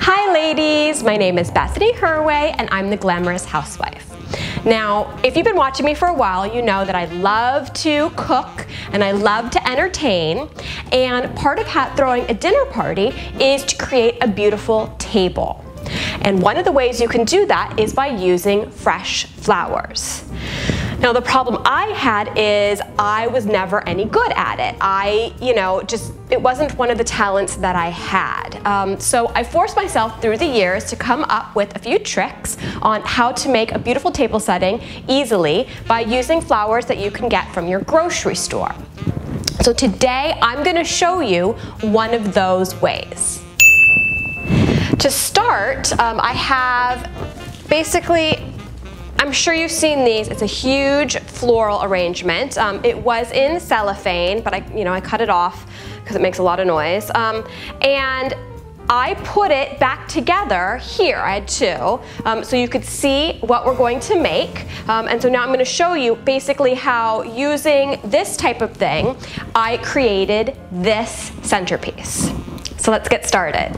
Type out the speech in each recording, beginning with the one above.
Hi ladies, my name is Bethany Herway and I'm the Glamorous Housewife. Now, if you've been watching me for a while, you know that I love to cook and I love to entertain, and part of throwing a dinner party is to create a beautiful table. And one of the ways you can do that is by using fresh flowers. Now the problem I had is I was never any good at it. It wasn't one of the talents that I had. So I forced myself through the years to come up with a few tricks on how to make a beautiful table setting easily by using flowers that you can get from your grocery store. So today I'm going to show you one of those ways. To start, I have basically, I'm sure you've seen these. It's a huge floral arrangement. It was in cellophane, but I cut it off because it makes a lot of noise. And I put it back together here. I had two, so you could see what we're going to make. And so now I'm going to show you basically how, using this type of thing, I created this centerpiece. So let's get started.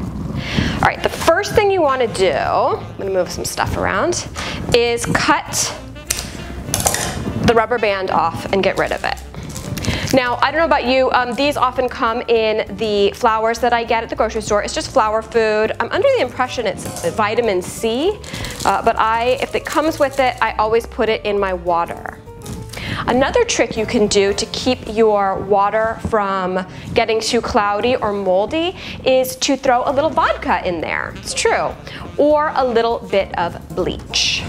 All right, the first thing you want to do, I'm going to move some stuff around, is cut the rubber band off and get rid of it. Now, I don't know about you, these often come in the flowers that I get at the grocery store. It's just flower food. I'm under the impression it's vitamin C, but if it comes with it, I always put it in my water. Another trick you can do to keep your water from getting too cloudy or moldy is to throw a little vodka in there. It's true. Or a little bit of bleach.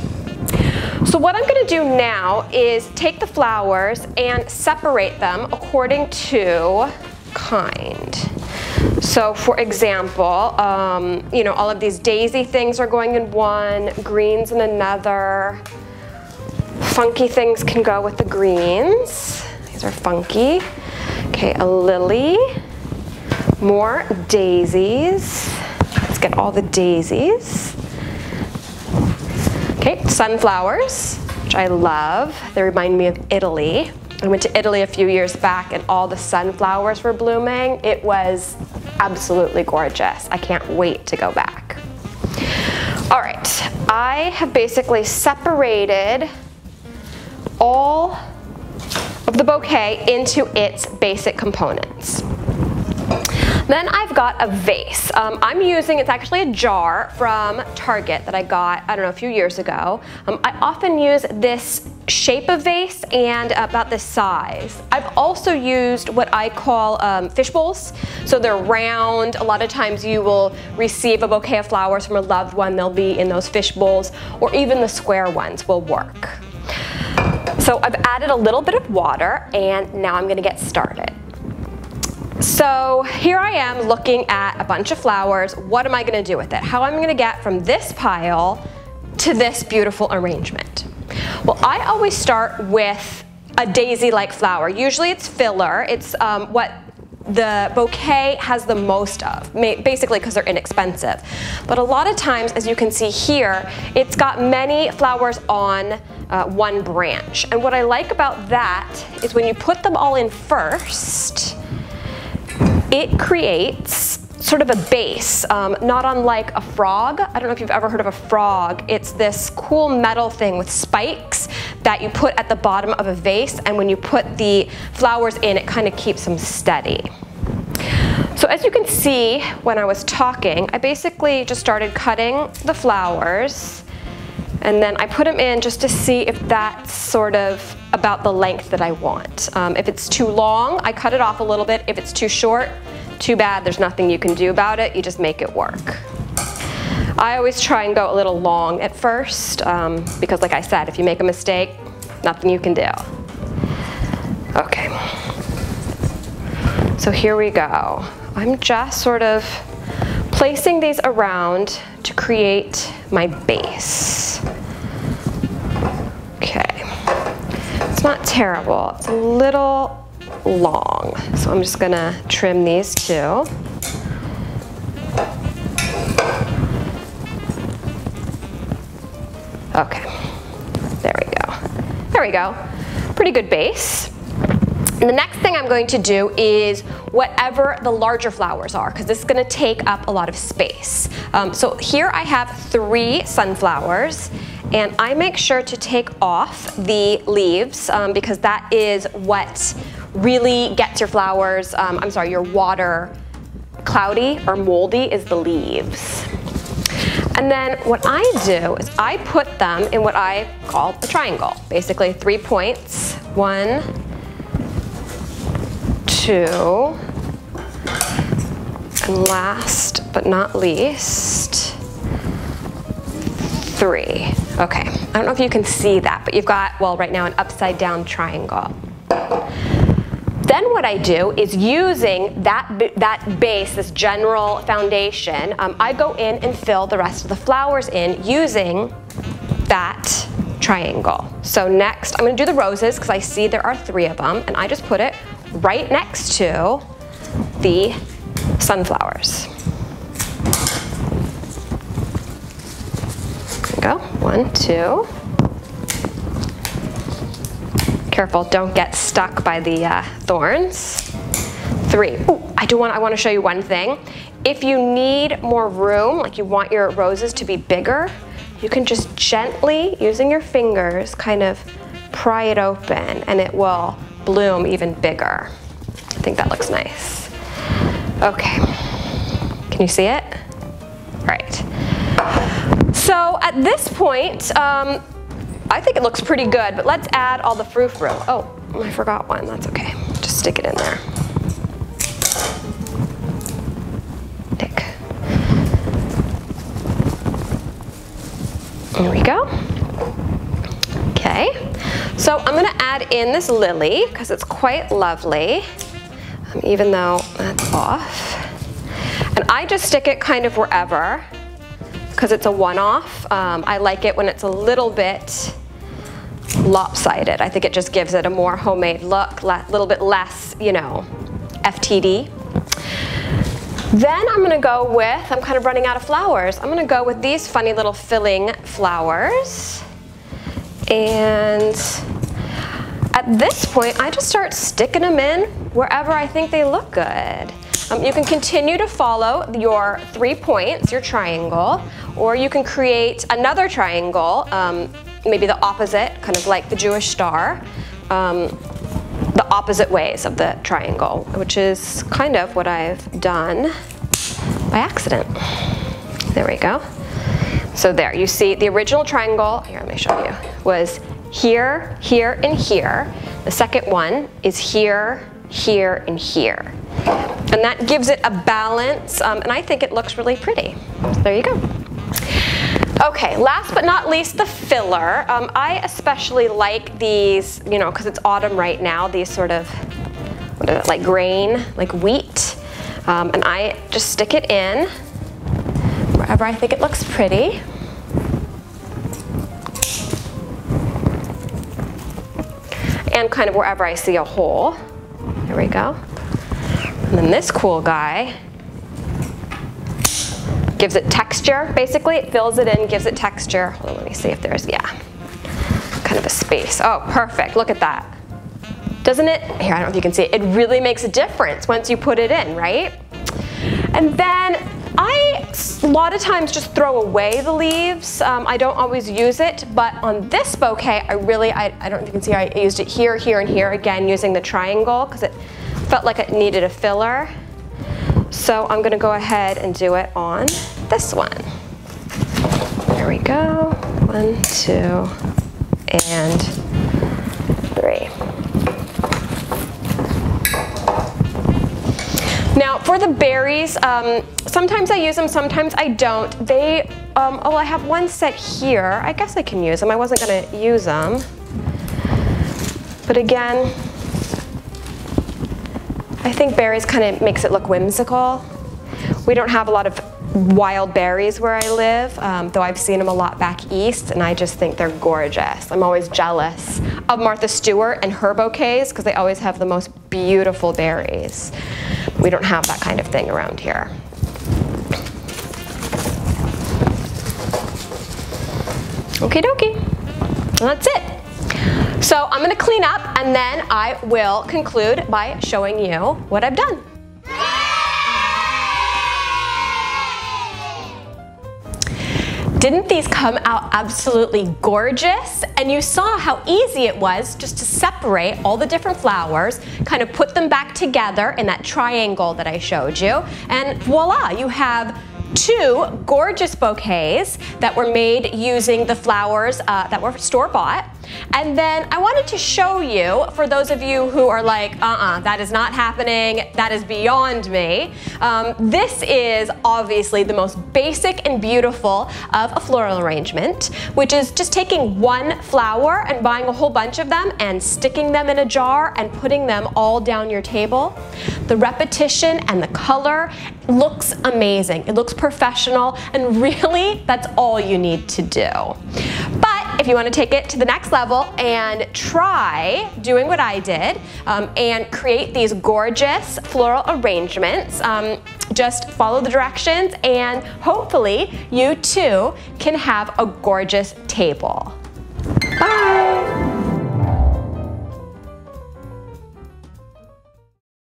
So what I'm going to do now is take the flowers and separate them according to kind. So for example, all of these daisy things are going in one, greens in another. Funky things can go with the greens. These are funky. Okay, a lily. More daisies. Let's get all the daisies. Okay, sunflowers, which I love. They remind me of Italy. I went to Italy a few years back and all the sunflowers were blooming. It was absolutely gorgeous. I can't wait to go back. All right, I have basically separated all of the bouquet into its basic components. Then I've got a vase. it's actually a jar from Target that I got, I don't know, a few years ago. I often use this shape of vase and about this size. I've also used what I call fish bowls. So they're round. A lot of times you will receive a bouquet of flowers from a loved one. They'll be in those fish bowls, or even the square ones will work. So I've added a little bit of water and now I'm going to get started. So here I am looking at a bunch of flowers. What am I going to do with it? How am I going to get from this pile to this beautiful arrangement? Well, I always start with a daisy-like flower. Usually it's filler. It's what the bouquet has the most of, basically because they're inexpensive. But a lot of times, as you can see here, it's got many flowers on one branch. And what I like about that is when you put them all in first, it creates sort of a base, not unlike a frog. I don't know if you've ever heard of a frog. It's this cool metal thing with spikes that you put at the bottom of a vase, and when you put the flowers in, it kind of keeps them steady. So as you can see, when I was talking, I basically just started cutting the flowers, and then I put them in just to see if that's sort of about the length that I want. If it's too long, I cut it off a little bit. If it's too short, too bad, there's nothing you can do about it. You just make it work. I always try and go a little long at first because, like I said, if you make a mistake, nothing you can do. Okay. So here we go. I'm just sort of placing these around to create my base. Okay. It's not terrible. It's a little long. So I'm just gonna trim these two. Okay, there we go. There we go. Pretty good base. And the next thing I'm going to do is whatever the larger flowers are, because this is going to take up a lot of space. So here I have 3 sunflowers, and I make sure to take off the leaves because that is what really gets your flowers, your water cloudy or moldy is the leaves. And then what I do is I put them in what I call a triangle, basically 3 points. 1, 2, and last but not least, 3. Okay, I don't know if you can see that, but you've got, well, right now an upside down triangle. Then what I do is using that base, this general foundation, I go in and fill the rest of the flowers in using that triangle. So next, I'm going to do the roses because I see there are 3 of them, and I just put it right next to the sunflowers. There we go, 1, 2. Careful, don't get stuck by the thorns. 3. Ooh, I want to show you one thing. If you need more room, like you want your roses to be bigger, you can just gently, using your fingers, kind of pry it open and it will bloom even bigger. I think that looks nice. Okay, can you see it? All right. So at this point, I think it looks pretty good, but let's add all the frou-frou. Oh, I forgot one, that's okay. Just stick it in there. There we go. Okay, so I'm gonna add in this lily because it's quite lovely, even though that's off. And I just stick it kind of wherever because it's a one-off. I like it when it's a little bit lopsided. I think it just gives it a more homemade look, a little bit less, you know, FTD. Then I'm gonna go with, I'm kind of running out of flowers, I'm gonna go with these funny little filling flowers. And at this point, I just start sticking them in wherever I think they look good. You can continue to follow your 3 points, your triangle, or you can create another triangle, maybe the opposite, kind of like the Jewish star, the opposite ways of the triangle, which is kind of what I've done by accident. There we go. So there, you see the original triangle, here, let me show you, was here, here, and here. The second one is here, here, and here. And that gives it a balance, and I think it looks really pretty. So there you go. Okay, last but not least, the filler. I especially like these, you know, because it's autumn right now, these sort of, what is it, like grain, like wheat. And I just stick it in wherever I think it looks pretty. And kind of wherever I see a hole. There we go. And then this cool guy gives it texture, basically. It fills it in, gives it texture. Hold on, let me see if there's, yeah, kind of a space. Oh, perfect, look at that. Doesn't it? Here, I don't know if you can see it. It really makes a difference once you put it in, right? And then I, a lot of times, just throw away the leaves. I don't always use it, but on this bouquet, I don't know if you can see, I used it here, here, and here, again, using the triangle, because it felt like it needed a filler. So I'm gonna go ahead and do it on this one. There we go. 1, 2, and 3. Now for the berries, sometimes I use them, sometimes I don't. They, oh, I have one set here. I guess I can use them. I wasn't gonna use them. But again, I think berries kind of makes it look whimsical. We don't have a lot of wild berries where I live, though I've seen them a lot back east, and I just think they're gorgeous. I'm always jealous of Martha Stewart and her bouquets because they always have the most beautiful berries. We don't have that kind of thing around here. Okie dokie. And that's it. So I'm gonna clean up and then I will conclude by showing you what I've done. Didn't these come out absolutely gorgeous? And you saw how easy it was just to separate all the different flowers, kind of put them back together in that triangle that I showed you, and voila, you have two gorgeous bouquets that were made using the flowers that were store-bought. And then I wanted to show you, for those of you who are like, that is not happening, that is beyond me. This is obviously the most basic and beautiful of a floral arrangement, which is just taking one flower and buying a whole bunch of them and sticking them in a jar and putting them all down your table. The repetition and the color looks amazing. It looks professional, and really, that's all you need to do. But if you want to take it to the next level and try doing what I did and create these gorgeous floral arrangements, just follow the directions and hopefully you too can have a gorgeous table. Bye!